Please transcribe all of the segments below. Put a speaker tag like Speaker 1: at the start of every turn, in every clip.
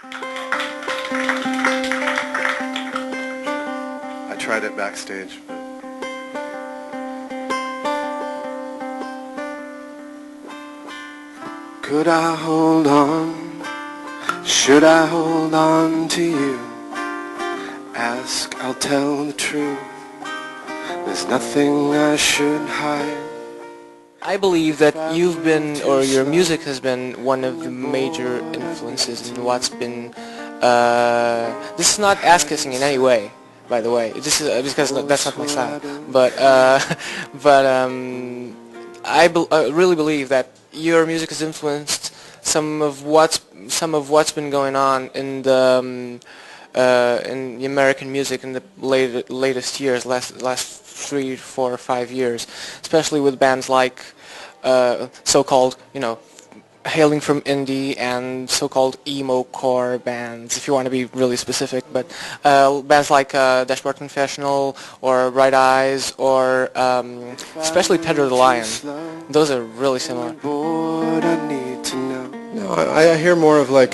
Speaker 1: I tried it backstage. Could I hold on? Should I hold on to you? Ask, I'll tell the truth. There's nothing I should hide.
Speaker 2: I believe that you've been, or your music has been, one of the major influences in what's been, this is not ass-kissing in any way, by the way. This is, because that's not my style. But, I really believe that your music has influenced some of what's been going on in the American music in the latest years, last 3, 4, 5 years, especially with bands like so-called, hailing from indie and so-called emo core bands, if you want to be really specific, but bands like Dashboard Confessional or Bright Eyes or especially Pedro the Lion. Those are really similar.
Speaker 1: No, I hear more of like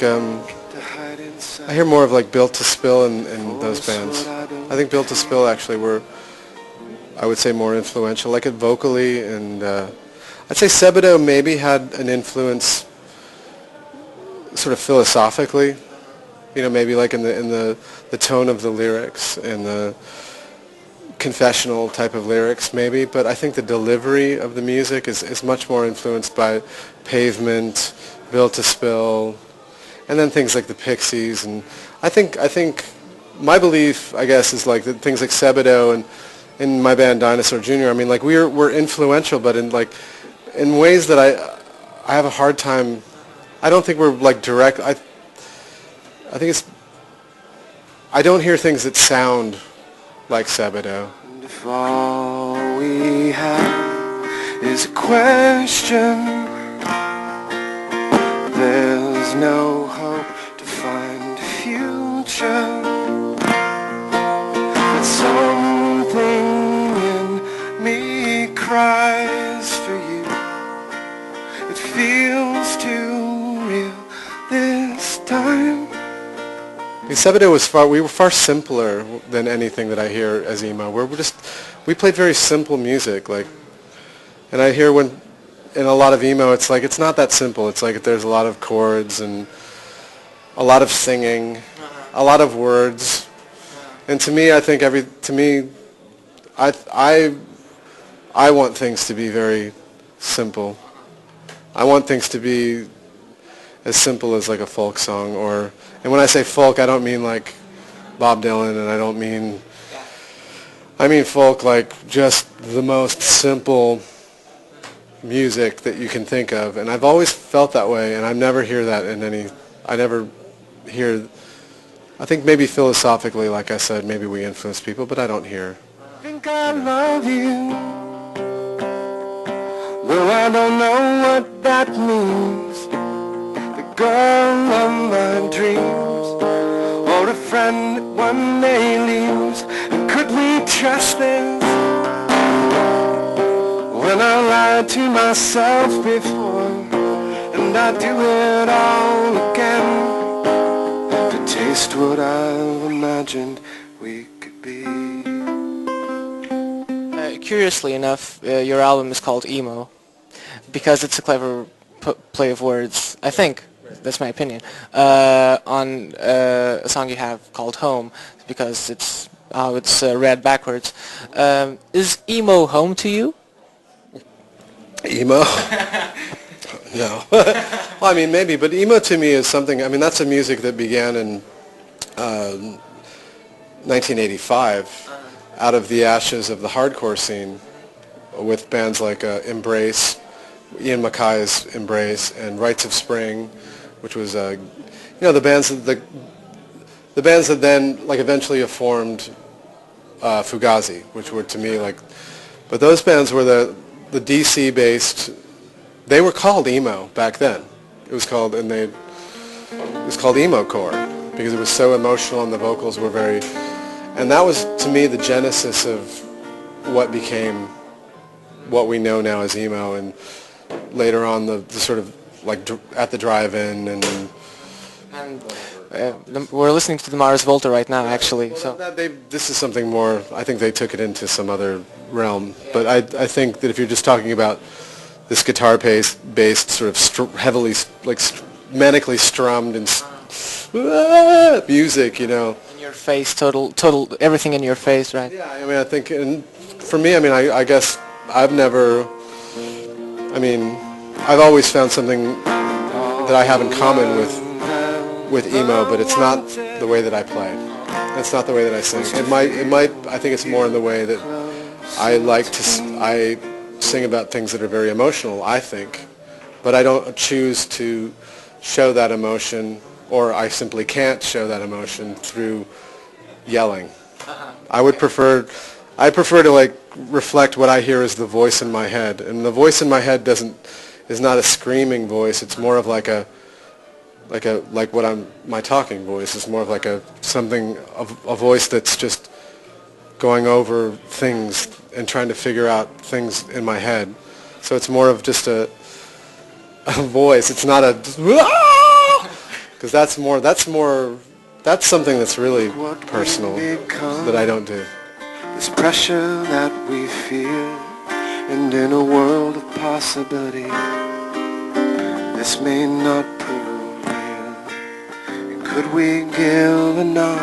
Speaker 1: Built to Spill and those bands. I think Built to Spill actually were, I would say, more influential, like it vocally, and I'd say Sebadoh maybe had an influence sort of philosophically, maybe like in the tone of the lyrics and the confessional type of lyrics maybe, but I think the delivery of the music is much more influenced by Pavement, Built to Spill, and then things like the Pixies. And I think my belief, I guess, is like that things like Sebadoh and in my band Dinosaur Jr., I mean, like we're influential, but in ways that I have a hard time. I don't think we're like direct. I think it's. I don't hear things that sound like Sebadoh. If all we have is a question, there's no hope to find a future. But something in me cries for you. It feels too real this time. Sebadoh we were far simpler than anything that I hear as emo. We played very simple music, and I hear in a lot of emo, it's like it's not that simple. It's like there's a lot of chords and a lot of singing, a lot of words, and to me, I think I want things to be very simple. I want things to be as simple as like a folk song, and when I say folk, I don't mean like Bob Dylan, and I mean folk like just the most simple music that you can think of, and I've always felt that way, and I never hear that I think maybe philosophically, like I said, maybe we influence people, but I don't hear. I think I love you, though I don't know what that means. The girl of my dreams, or a friend that one day leaves. And could we trust this? When I lied to myself before, and I do it all again, to taste what I've imagined we could be.
Speaker 2: Curiously enough, your album is called Emo because it's a clever play of words, I think. That's my opinion. On a song you have called Home, because it's read backwards. Is emo home to you?
Speaker 1: Emo? No. Well, I mean, maybe, but emo to me is something, I mean, that's a music that began in 1985 out of the ashes of the hardcore scene with bands like Embrace, Ian Mackay's Embrace, and Rites of Spring, which was, the bands that then eventually have formed Fugazi, which were to me but those bands were the DC based. They were called emo back then. It was called emo core because it was so emotional and the vocals were very, and that was to me the genesis of what became what we know now as emo, and later on the sort of at the drive-in and
Speaker 2: And we're listening to the Mars Volta right now, actually.
Speaker 1: Well,
Speaker 2: So
Speaker 1: this is something more. I think they took it into some other realm. But I think that if you're just talking about this guitar-based sort of heavily manically strummed and music, you know.
Speaker 2: in your face, total, everything in your face, right?
Speaker 1: Yeah, I mean, I think, and for me, I mean, I guess I've never. I mean, I've always found something that I have in common with emo, but it's not the way that I play. It's not the way that I sing. It might. I think it's more in the way that I sing about things that are very emotional, I think, but I don't choose to show that emotion, or I simply can't show that emotion through yelling. I prefer to like reflect what I hear as the voice in my head, and the voice in my head is not a screaming voice. It's more of like my talking voice. It's more of like a voice that's just going over things and trying to figure out things in my head. So it's more of just a voice. It's not a, because that's something that's really personal that I don't do.
Speaker 3: This pressure that we feel, and in a world of possibility, this may not prove real. And could we give enough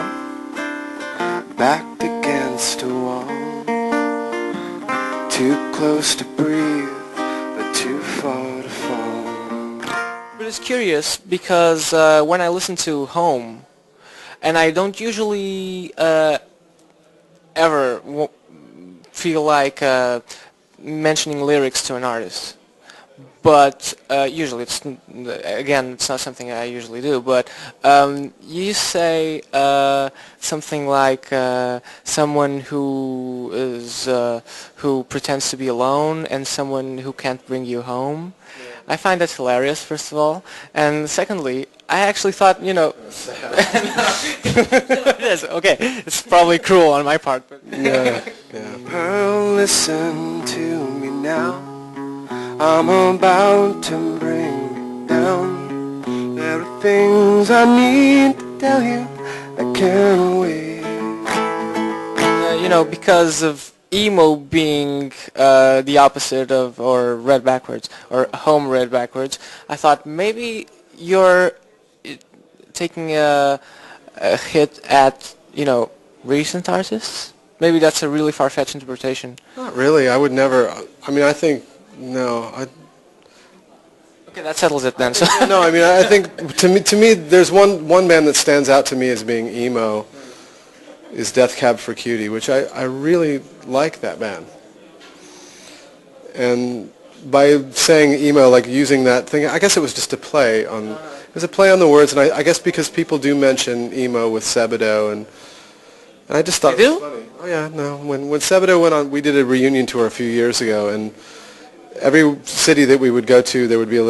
Speaker 3: backed against a wall? Too close to breathe, but too far to fall.
Speaker 2: But it's curious because when I listen to Home, and I don't usually ever feel like mentioning lyrics to an artist, but usually it's not something I usually do. But you say something like someone who pretends to be alone and someone who can't bring you home. I find that hilarious, first of all, and secondly, I actually thought, you know, it is, okay, it's probably cruel on my part, but
Speaker 1: Yeah.
Speaker 3: Pearl, listen to me now. I'm about to bring it down. There are things I need to tell you that can't wait.
Speaker 2: you know, because of emo being the opposite of, or read backwards, or Home read backwards, I thought maybe you're taking a hit at, you know, recent artists. Maybe that's a really far-fetched interpretation.
Speaker 1: Not really. I would never. I mean, I think no.
Speaker 2: Okay, that settles it then. So
Speaker 1: No, I mean, I think to me, there's one band that stands out to me as being emo. Is Death Cab for Cutie, which I really like that band. And by saying emo, like using that thing, I guess it was just a play on. It was a play on the words, and I guess because people do mention emo with Sebadoh, and I just thought
Speaker 2: They
Speaker 1: it was
Speaker 2: do?
Speaker 1: funny. Oh yeah, no. When Sebadoh went on, we did a reunion tour a few years ago, and every city that we would go to, there would be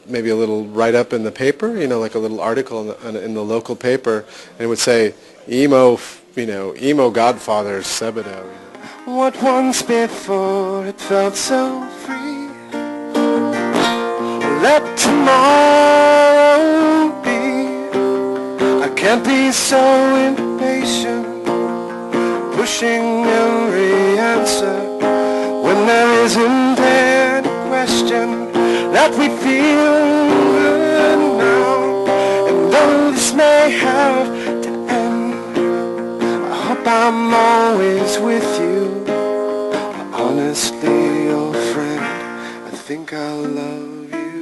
Speaker 1: maybe a little write-up in the paper, you know, like a little article in the local paper, and it would say emo, you know, emo godfathers, Sebadoh. You know.
Speaker 3: What once before it felt so free, let tomorrow be. I can't be so impatient, pushing every answer when there isn't any question that we feel good now. And though this may have to end, I hope I'm always with you. Honestly, old friend, I think I love you.